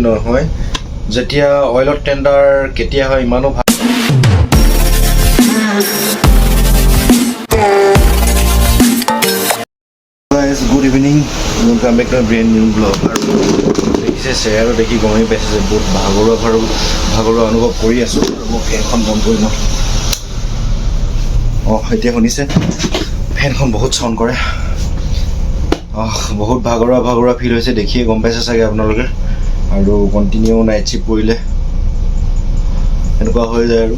নহয় যেতিয়া অইলত টেণ্ডাৰ কেতিয়া হয় ইমানো ভাল good evening welcome back to brand new blog আৰু দেখিছে চেয়াৰো দেখি গমেই পাইছে যে বহুত ভাগৰুৱা অনুভৱ কৰি আছোঁ আৰু মই ফেনখন বন্ধ কৰি লওঁ এতিয়া শুনিছে ফেনখন বহুত চাউণ্ড কৰে বহুত ভাগৰুৱা ফিল হৈছে দেখিয়ে গম পাইছে চাগে আপোনালোকে আৰু কণ্টিনিউ নাইট শ্বিফ্ট কৰিলে এনেকুৱা হৈ যায় আৰু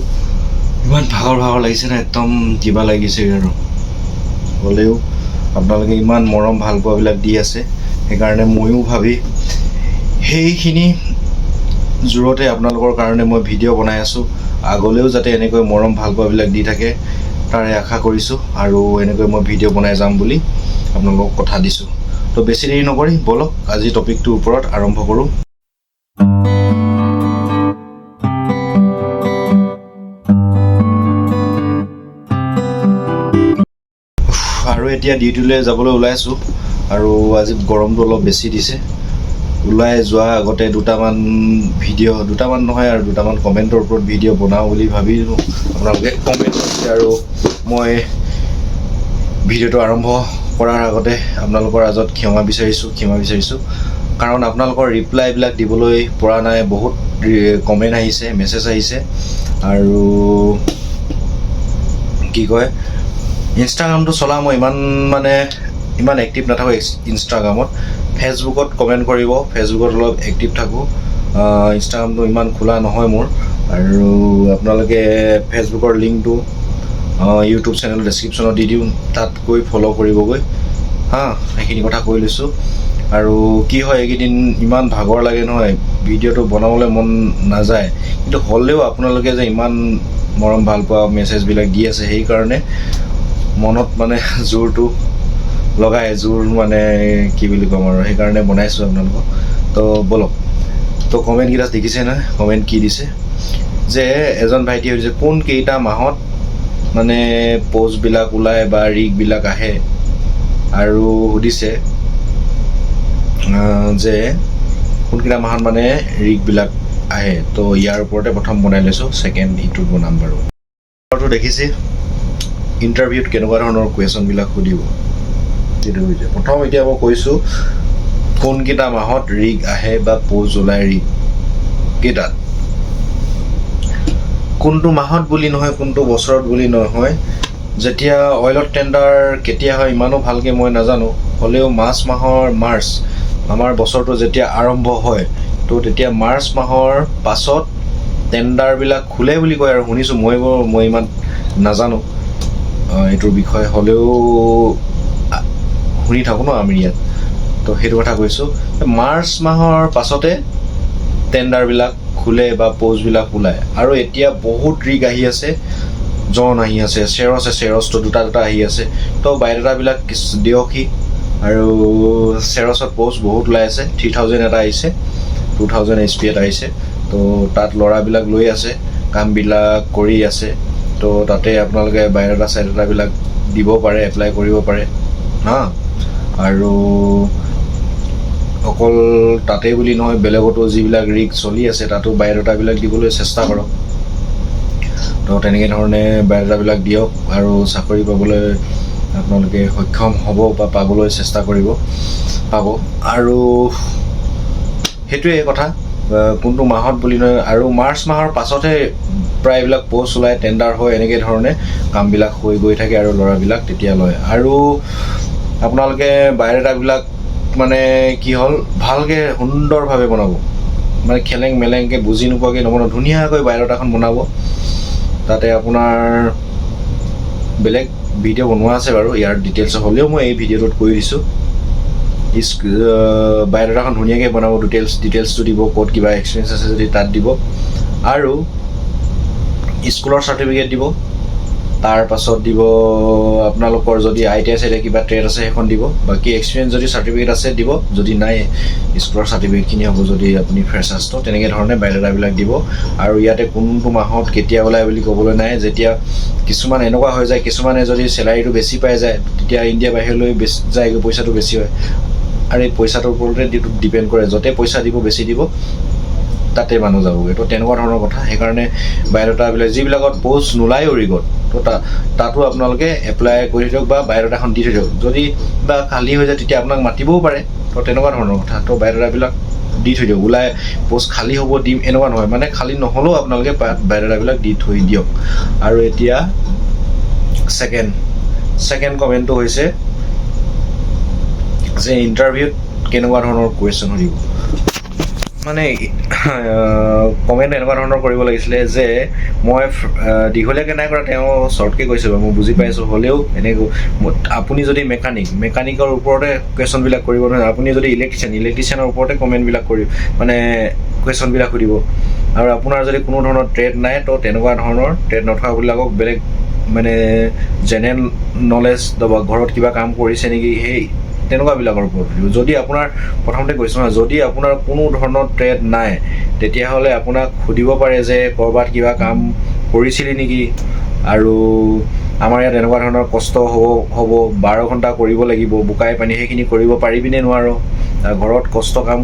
ইমান ভাগৰ লাগিছে না একদম কিবা লাগিছে আৰু হ'লেও আপোনালোকে ইমান মৰম ভাল পোৱাবিলাক দি আছে সেইকাৰণে ময়ো ভাবি সেইখিনি জোৰতে আপোনালোকৰ কাৰণে মই ভিডিঅ' বনাই আছোঁ আগলৈও যাতে এনেকৈ মৰম ভাল পোৱাবিলাক দি থাকে তাৰে আশা কৰিছোঁ আৰু এনেকৈ মই ভিডিঅ' বনাই যাম বুলি আপোনালোকক কথা দিছোঁ তো বেছি দেৰি নকৰি বলক আজি টপিকটোৰ ওপৰত আৰম্ভ কৰোঁ আৰু এতিয়া ডিউটিলৈ যাবলৈ ওলাইছোঁ আৰু আজি গৰমটো অলপ বেছি দিছে ওলাই যোৱাৰ আগতে দুটামান নহয় আৰু দুটামান কমেণ্টৰ ওপৰত ভিডিঅ' বনাওঁ বুলি ভাবিলোঁ আপোনালোকে কমেণ্ট কৰিছে আৰু মই ভিডিঅ'টো আৰম্ভ কৰাৰ আগতে আপোনালোকৰ আগত ক্ষমা বিচাৰিছোঁ কাৰণ আপোনালোকৰ ৰিপ্লাইবিলাক দিবলৈ পৰা নাই বহুত কমেণ্ট আহিছে মেছেজ আহিছে আৰু কি কয় ইনষ্টাগ্ৰামটো চলাওঁ মই ইমান এক্টিভ নাথাকোঁ ইনষ্টাগ্ৰামত ফেচবুকত কমেণ্ট কৰিব ফেচবুকত অলপ এক্টিভ থাকোঁ ইনষ্টাগ্ৰামটো ইমান খোলা নহয় মোৰ আৰু আপোনালোকে ফেচবুকৰ লিংকটো ইউটিউব চেনেল ডেছক্ৰিপশ্যনত দি দিওঁ তাত গৈ ফ'ল' কৰিবগৈ সেইখিনি কথা কৈ লৈছোঁ আৰু কি হয় এইকেইদিন ইমান ভাগৰ লাগে নহয় ভিডিঅ'টো বনাবলৈ মন নাযায় কিন্তু হ'লেও আপোনালোকে যে ইমান মৰম ভাল পোৱা মেছেজবিলাক দি আছে সেইকাৰণে মনত জোৰটো লগাই কি বুলি ক'ম আৰু সেইকাৰণে বনাইছোঁ আপোনালোকক তো বলক তো কমেণ্টকেইটা দেখিছে নহয় কমেণ্ট কি দিছে যে এজন ভাইটিয়ে হৈছে কোনকেইটা মাহত প'ষ্টবিলাক ওলায় বা ৰিগবিলাক আহে আৰু সুধিছে যে কোনকেইটা মাহত ৰিগবিলাক আহে তো ইয়াৰ ওপৰতে প্ৰথম বনাই লৈছোঁ ছেকেণ্ড ইটোত বনাম বাৰু দেখিছে ইণ্টাৰভিউত কেনেকুৱা ধৰণৰ কুৱেশ্যনবিলাক সুধিব সেইটো হৈছে প্ৰথম এতিয়া মই কৈছোঁ কোনকেইটা মাহত ৰিগ আহে বা প'ষ্ট ওলায় ৰিগ কেইটাত কোনটো মাহত বুলি নহয় কোনটো বছৰত বুলি নহয় যেতিয়া অইলত টেণ্ডাৰ কেতিয়া হয় ইমানো ভালকৈ মই নাজানো হ'লেও মাৰ্চ আমাৰ বছৰটো যেতিয়া আৰম্ভ হয় তো তেতিয়া মাৰ্চ মাহৰ পাছত টেণ্ডাৰবিলাক খোলে বুলি কয় আৰু শুনিছোঁ মই ইমান নাজানো এইটোৰ বিষয়ে হ'লেও শুনি থাকোঁ ন আমি ইয়াত তো সেইটো কথা কৈছোঁ মাৰ্চ মাহৰ পাছতে টেণ্ডাৰবিলাক খোলে বা প'ষ্টবিলাক ওলায় আৰু এতিয়া বহুত ৰিগ আহি আছে জন আহি আছে চেৰছটো দুটা আহি আছে তো বায়'ডাটাবিলাক দিয়কহি আৰু চেৰছত প'ষ্ট বহুত ওলাই আছে 3000 এটা আহিছে 2000 HP এটা আহিছে তো তাত ল'ৰাবিলাক লৈ আছে কামবিলাক কৰি আছে তো তাতে আপোনালোকে বায়'ডাটাবিলাক দিব পাৰে এপ্লাই কৰিব পাৰে আৰু অকল তাতেই বুলি নহয় বেলেগতো যিবিলাক ৰিগ চলি আছে তাতো বায়'ডাটাবিলাক দিবলৈ চেষ্টা কৰক তো তেনেকৈ ধৰণে বায়'ডাটাবিলাক দিয়ক আৰু চাকৰি পাবলৈ আপোনালোকে সক্ষম হ'ব বা পাবলৈ চেষ্টা পাব আৰু সেইটোৱে কথা কোনটো মাহত বুলি নহয় আৰু মাৰ্চ মাহৰ পাছতহে প্ৰায়বিলাক প'ষ্ট ওলায় টেণ্ডাৰ হয় এনেকৈ ধৰণে কামবিলাক হৈ গৈ থাকে আৰু ল'ৰাবিলাক তেতিয়া লয় আৰু আপোনালোকে বায়'ডাটাবিলাক কি হ'ল ভালকৈ সুন্দৰভাৱে বনাব খেলেং মেলেংকৈ বুজি নোপোৱাকৈ নবনাব ধুনীয়াকৈ বায়'ডাটাখন বনাব তাতে আপোনাৰ বেলেগ ভিডিঅ' বনোৱা আছে বাৰু ইয়াৰ ডিটেইলছ হ'লেও মই এই ভিডিঅ'টোত কৈ দিছোঁ বায়'ডাটাখন ধুনীয়াকৈ বনাব ডিটেইলছটো দিব ক'ত কিবা এক্সপিৰিয়েঞ্চ আছে যদি তাত দিব আৰু স্কুলৰ চাৰ্টিফিকেট দিব তাৰ পাছত দিব আপোনালোকৰ যদি ITI কিবা ট্ৰেড আছে সেইখন দিব বাকী এক্সপিৰিয়েঞ্চ যদি চাৰ্টিফিকেট আছে দিব যদি নাই স্কুলৰ চাৰ্টিফিকেটখিনি হ'ব যদি আপুনি ফ্ৰেছাৰ্ছটো তেনেকৈ ধৰণে বায়'ডাটাবিলাক দিব আৰু ইয়াতে কোনটো মাহত কেতিয়া ওলায় বুলি ক'বলৈ নাই যেতিয়া কিছুমান এনেকুৱা হৈ যায় কিছুমানে যদি চেলাৰীটো বেছি পাই যায় তেতিয়া ইণ্ডিয়া বাহিৰলৈ যায়গৈ পইচাটো বেছি হয় আৰু এই পইচাটোৰ ওপৰতে ডিপেণ্ড কৰে, য'তে পইচা দিব বেছি দিব তাতে মানুহ যাবগৈ। তো তেনেকুৱা ধৰণৰ কথা। সেইকাৰণে বায়'ডাটাবিলাক যিবিলাকত প'ষ্ট নোলায় ৰিগত, তো তাতো আপোনালোকে এপ্লাই কৰি থৈ দিয়ক বা বায়'ডাটাখন দি থৈ দিয়ক। যদি বা খালী হৈ যায় তেতিয়া আপোনাক মাতিবও পাৰে। তো তেনেকুৱা ধৰণৰ কথা। তো বায়'ডাটাবিলাক দি থৈ দিয়ক। ওলাই প'ষ্ট খালী হ'ব দিম এনেকুৱা নহয়, মানে খালী নহ'লেও আপোনালোকে বায়'ডাটাবিলাক দি থৈ দিয়ক। আৰু এতিয়া ছেকেণ্ড কমেণ্টটো হৈছে যে ইণ্টাৰভিউত কেনেকুৱা ধৰণৰ কুৱেশ্যন সুধিব। মানে কমেণ্ট এনেকুৱা ধৰণৰ কৰিব লাগিছিলে যে মই দীঘলীয়াকৈ নাই কৰা, তেওঁ শ্বৰ্টকৈ কৈছে বাৰু, মই বুজি পাইছোঁ। হ'লেও এনেকৈ আপুনি যদি মেকানিকৰ ওপৰতে কুৱেশ্যনবিলাক কৰিব নহয়, আপুনি যদি ইলেক্ট্ৰিচিয়ানৰ ওপৰতে কমেণ্টবিলাক মানে কুৱেশ্যনবিলাক সুধিব। আৰু আপোনাৰ যদি কোনো ধৰণৰ ট্ৰেড নাই, তো তেনেকুৱা ধৰণৰ ট্ৰেড নথকাবিলাকক বেলেগ মানে জেনেৰেল নলেজ বা ঘৰত কিবা কাম কৰিছে নেকি, সেই তেনেকুৱাবিলাকৰ ওপৰত সুধিব। যদি আপোনাৰ প্ৰথমতে কৈছোঁ নহয়, যদি আপোনাৰ কোনো ধৰণৰ ট্ৰেড নাই তেতিয়াহ'লে আপোনাক সুধিব পাৰে যে ক'ৰবাত কিবা কাম কৰিছিলি নেকি, আৰু আমাৰ ইয়াত এনেকুৱা ধৰণৰ কষ্ট হ'ব 12 ঘণ্টা কৰিব লাগিব, বোকাই পানী সেইখিনি কৰিব পাৰিবিনে নোৱাৰ, ঘৰত কষ্ট কাম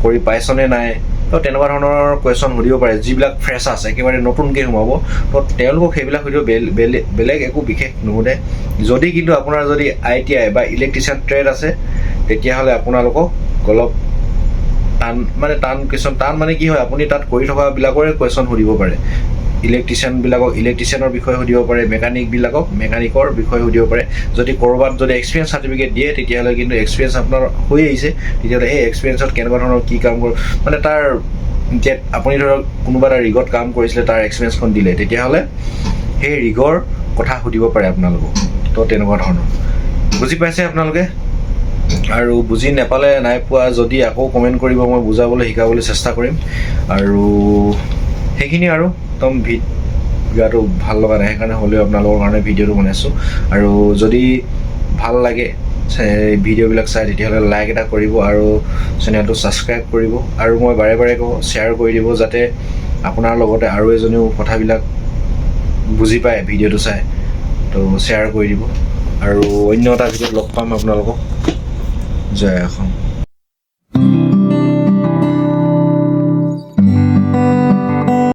কৰি পাইছনে নাই। তো তেনেকুৱা ধৰণৰ কুৱেশ্যন সুধিব পাৰে। যিবিলাক ফ্ৰেছাৰ্ছ একেবাৰে নতুনকৈ সোমাব, তো তেওঁলোকক সেইবিলাক সুধিব, বেলেগ একো বিশেষ নুসুধে। যদি কিন্তু আপোনাৰ যদি ITI বা ইলেক্ট্ৰিচিয়ান ট্ৰেড আছে তেতিয়াহ'লে আপোনালোকক অলপ টান কুৱেশ্যন, টান মানে কি হয়, আপুনি তাত কৰি থকাবিলাকৰে কুৱেশ্যন সুধিব পাৰে। ইলেক্ট্ৰিচিয়ানৰ বিষয়ে সুধিব পাৰে, মেকানিকৰ বিষয়ে সুধিব পাৰে। যদি ক'ৰবাত যদি এক্সপিৰিয়েঞ্চ চাৰ্টিফিকেট দিয়ে তেতিয়াহ'লে কিন্তু এক্সপিৰিয়েঞ্চ আপোনাৰ হৈ আহিছে, তেতিয়াহ'লে সেই এক্সপিৰিয়েঞ্চত কেনেকুৱা ধৰণৰ কি কাম মানে তাৰ যে আপুনি ধৰক কোনোবা এটা ৰিগত কাম কৰিছিলে, তাৰ এক্সপিৰিয়েঞ্চখন দিলে, তেতিয়াহ'লে সেই ৰিগৰ কথা সুধিব পাৰে আপোনালোকক। তো তেনেকুৱা ধৰণৰ। বুজি পাইছে আপোনালোকে? আৰু বুজি নাপালে নাই পোৱা যদি আকৌ কমেণ্ট কৰিব, মই বুজাবলৈ শিকাবলৈ চেষ্টা কৰিম। আৰু সেইখিনি আৰু একদম গাটো ভাল লগা নাই, সেইকাৰণে হ'লেও আপোনালোকৰ কাৰণে ভিডিঅ'টো বনাইছোঁ। আৰু যদি ভাল লাগে ভিডিঅ'বিলাক চাই তেতিয়াহ'লে লাইক এটা কৰিব আৰু চেনেলটো ছাবস্ক্ৰাইব কৰিব। আৰু মই বাৰে বাৰে কওঁ, শ্বেয়াৰ কৰি দিব, যাতে আপোনাৰ লগতে আৰু এজনেও কথাবিলাক বুজি পায় ভিডিঅ'টো চাই। তো শ্বেয়াৰ কৰি দিব। আৰু অন্য এটা ভিডিঅ'ত লগ পাম আপোনালোকক। জয় অসম।